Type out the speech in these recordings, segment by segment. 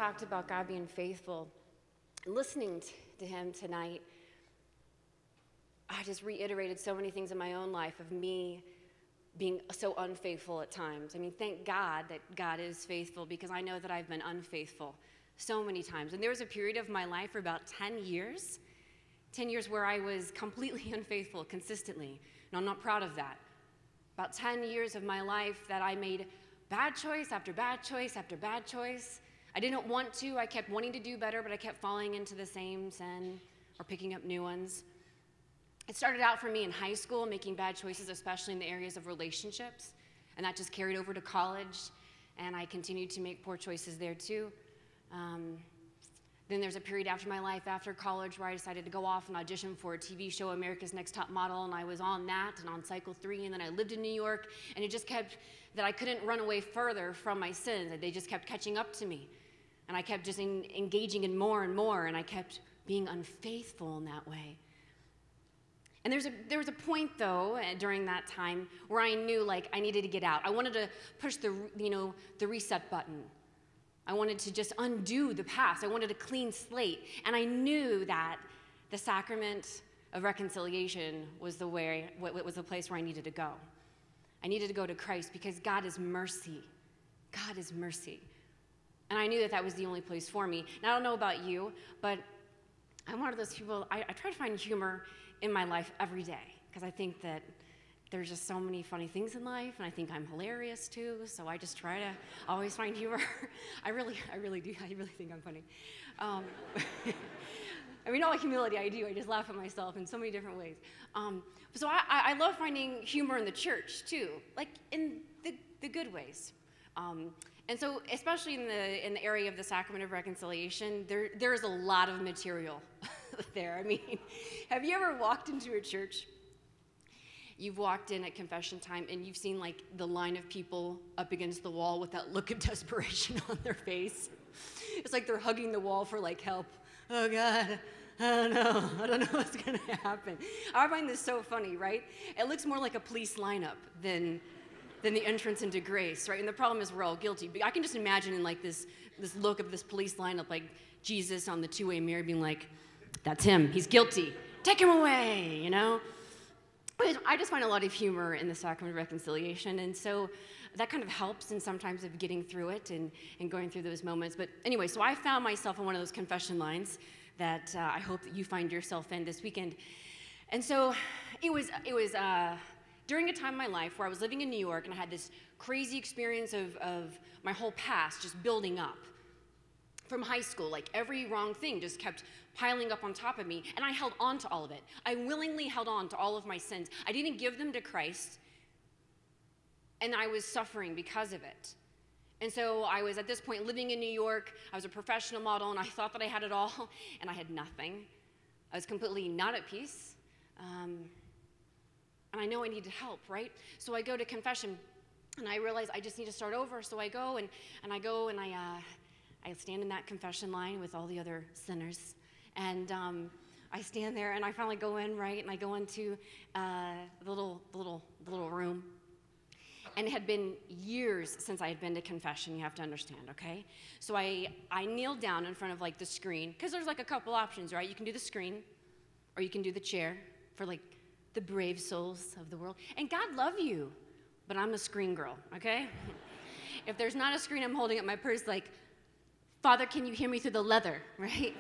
talked about God being faithful, listening to him tonight, I just reiterated so many things in my own life of me being so unfaithful at times. I mean, thank God that God is faithful, because I know that I've been unfaithful so many times. And there was a period of my life for about 10 years where I was completely unfaithful consistently. And I'm not proud of that. About 10 years of my life that I made bad choice after bad choice after bad choice. I didn't want to. I kept wanting to do better, but I kept falling into the same sin or picking up new ones. It started out for me in high school, making bad choices, especially in the areas of relationships. And that just carried over to college, and I continued to make poor choices there too. Then there's a period after my life, after college, where I decided to go off and audition for a TV show, America's Next Top Model, and I was on that and on cycle 3, and then I lived in New York, and it just kept that I couldn't run away further from my sins. They just kept catching up to me, and I kept just engaging in more and more, and I kept being unfaithful in that way. And there was a point, though, during that time where I knew, like, I needed to get out. I wanted to push the reset button. I wanted to just undo the past. I wanted a clean slate. And I knew that the sacrament of reconciliation was was the place where I needed to go. I needed to go to Christ, because God is mercy. God is mercy. And I knew that that was the only place for me. And I don't know about you, but I'm one of those people, I try to find humor in my life every day, because I think that there's just so many funny things in life, and I think I'm hilarious too, so I just try to always find humor. I really do. I really think I'm funny. I mean, all humility I do. I just laugh at myself in so many different ways. So I love finding humor in the church too, like in the good ways. And so, especially in the area of the sacrament of reconciliation, there's a lot of material there. I mean, have you ever walked into a church? You've walked in at confession time, and you've seen, like, the line of people up against the wall with that look of desperation on their face. It's like they're hugging the wall for, like, help. Oh, God, I don't know what's going to happen. I find this so funny, right? It looks more like a police lineup than the entrance into grace, right? And the problem is we're all guilty. But I can just imagine in, like, this look of this police lineup, like Jesus on the two-way mirror being like, that's him. He's guilty. Take him away, you know? I just find a lot of humor in the sacrament of reconciliation, and so that kind of helps in sometimes of getting through it and going through those moments. But anyway, so I found myself on one of those confession lines that I hope that you find yourself in this weekend. And so it was during a time in my life where I was living in New York, and I had this crazy experience of my whole past just building up. From high school, like every wrong thing just kept piling up on top of me, and I held on to all of it. I willingly held on to all of my sins. I didn't give them to Christ, and I was suffering because of it. And so I was, at this point, living in New York. I was a professional model, and I thought that I had it all, and I had nothing. I was completely not at peace, and I know I needed help, right? So I go to confession, and I realize I just need to start over. So I go, and I stand in that confession line with all the other sinners, and I stand there, and I finally go in, right, and I go into the little room, and it had been years since I had been to confession, you have to understand, okay? So I kneel down in front of, like, the screen, because there's, like, a couple options, right? You can do the screen, or you can do the chair for, like, the brave souls of the world, and God love you, but I'm a screen girl, okay? If there's not a screen, I'm holding up my purse, like, Father, can you hear me through the leather, right?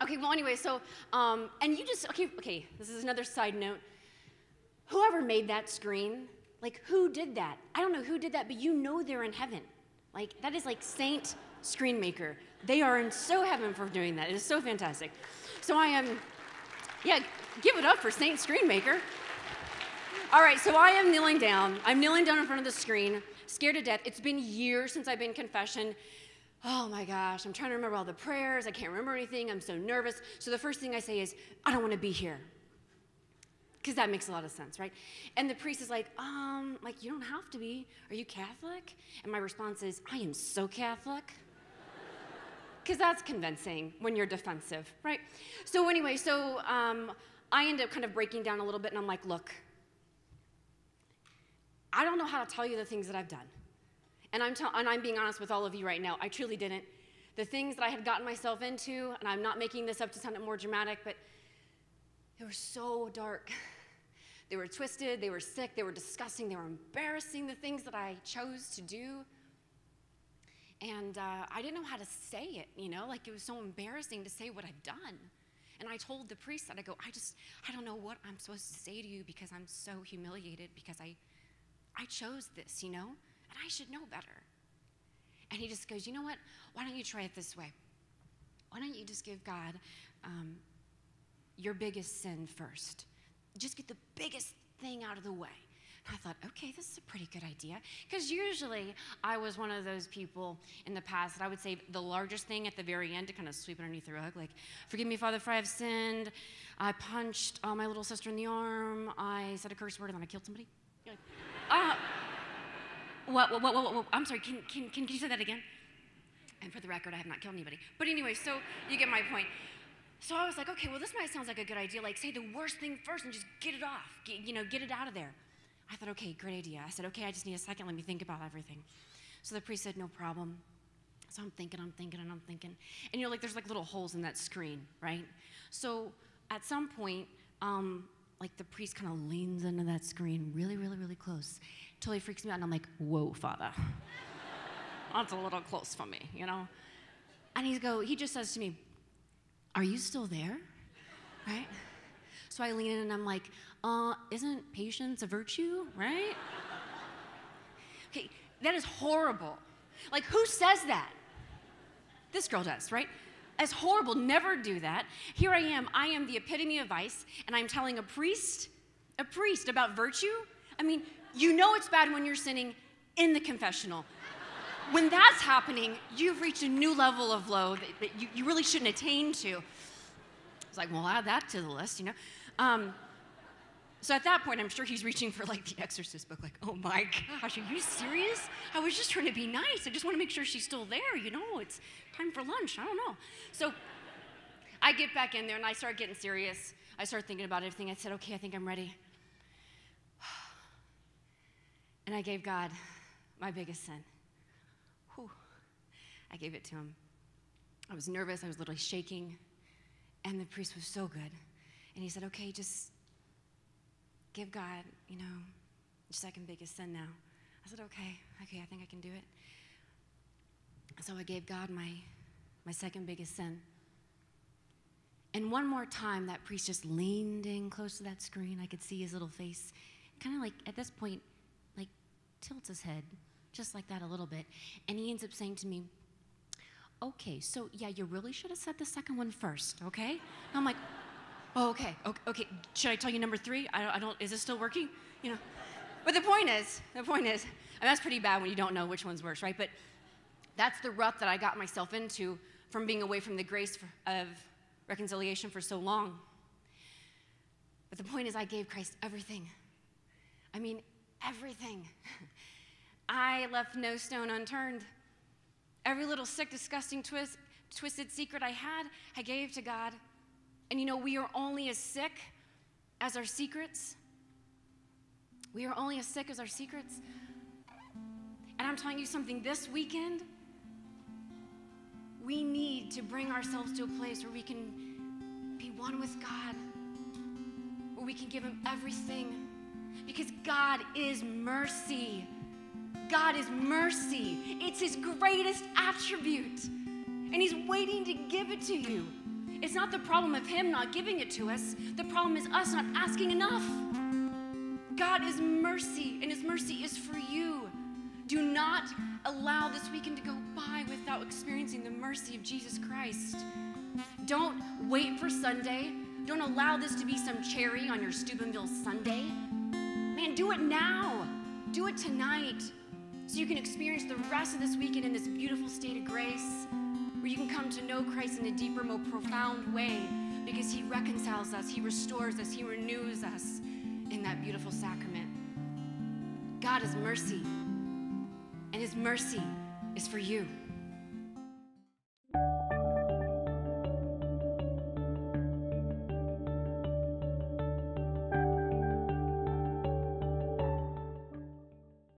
Okay, well, anyway, so, and you just, okay, this is another side note. Whoever made that screen, like, who did that? I don't know who did that, but you know they're in heaven. Like, that is like Saint Screen Maker. They are in so heaven for doing that. It is so fantastic. So I am, yeah, give it up for Saint Screen Maker. All right, so I am kneeling down. I'm kneeling down in front of the screen, scared to death. It's been years since I've been confession. Oh my gosh, I'm trying to remember all the prayers. I can't remember anything. I'm so nervous. So the first thing I say is, I don't want to be here. Because that makes a lot of sense, right? And the priest is like, you don't have to be. Are you Catholic? And my response is, I am so Catholic. Because that's convincing when you're defensive, right? So anyway, I end up kind of breaking down a little bit, and I'm like, look, I don't know how to tell you the things that I've done. And I'm being honest with all of you right now. I truly didn't. the things that I had gotten myself into, and I'm not making this up to sound more dramatic, but they were so dark. They were twisted, they were sick, they were disgusting, they were embarrassing, the things that I chose to do. And I didn't know how to say it, you know, like it was so embarrassing to say what I'd done. And I told the priest that, I go, I don't know what I'm supposed to say to you because I'm so humiliated because I chose this, you know, and I should know better. And he just goes, you know what, why don't you try it this way? Why don't you just give God your biggest sin first? Just get the biggest thing out of the way. And I thought, okay, this is a pretty good idea. Because usually I was one of those people in the past that I would say the largest thing at the very end to kind of sweep it underneath the rug. Like, forgive me, Father, for I have sinned. I punched my little sister in the arm. I said a curse word and then I killed somebody. You're like, what? I'm sorry, can you say that again? And for the record, I have not killed anybody. But anyway, so you get my point. So I was like, okay, well, this might sound like a good idea. Like, say the worst thing first and just get it off. Get it out of there. I thought, okay, great idea. I said, okay, I just need a second. Let me think about everything. So the priest said, no problem. So I'm thinking. And, you know, like there's like little holes in that screen, right? So at some point, like the priest kind of leans into that screen really, really, really close. Totally freaks me out. And I'm like, whoa, Father. That's a little close for me, you know? And he just says to me, are you still there? Right? So I lean in and I'm like, isn't patience a virtue, right? Okay, that is horrible. Like, who says that? This girl does, right? That's horrible. Never do that. Here I am the epitome of vice, and I'm telling a priest about virtue? I mean, you know it's bad when you're sinning in the confessional. When that's happening, you've reached a new level of low that you really shouldn't attain to. It's like, well, I'll add that to the list, you know? So at that point, I'm sure he's reaching for like the Exorcist book, like, oh my gosh, are you serious? I was just trying to be nice. I just want to make sure she's still there, you know? It's time for lunch, I don't know. So I get back in there and I start getting serious. I start thinking about everything. I said, okay, I think I'm ready. And I gave God my biggest sin. Whew. I gave it to him. I was nervous, I was literally shaking. And the priest was so good. And he said, okay, just give God, you know, your second biggest sin now. I said, okay, I think I can do it. So I gave God my second biggest sin. And one more time, that priest just leaned in close to that screen. I could see his little face. Kind of like, at this point, like, tilts his head, just like that a little bit. And he ends up saying to me, okay, so yeah, you really should have said the second one first, okay? And I'm like, oh, okay. Should I tell you number 3? I don't, is this still working? You know? But the point is, and that's pretty bad when you don't know which one's worse, right? But that's the rut that I got myself into from being away from the grace of reconciliation for so long. But the point is, I gave Christ everything. I mean, everything. I left no stone unturned. Every little sick, disgusting, twisted secret I had, I gave to God. And you know, we are only as sick as our secrets. We are only as sick as our secrets. And I'm telling you something, this weekend, we need to bring ourselves to a place where we can be one with God, where we can give him everything. Because God is mercy. God is mercy. It's his greatest attribute. And he's waiting to give it to you. It's not the problem of him not giving it to us. The problem is us not asking enough. God is mercy, and his mercy is for you. Do not allow this weekend to go by without experiencing the mercy of Jesus Christ. Don't wait for Sunday. Don't allow this to be some cherry on your Steubenville Sunday. Man, do it now. Do it tonight so you can experience the rest of this weekend in this beautiful state of grace where you can come to know Christ in a deeper, more profound way because he reconciles us, he restores us, he renews us in that beautiful sacrament. God is mercy, and his mercy is for you.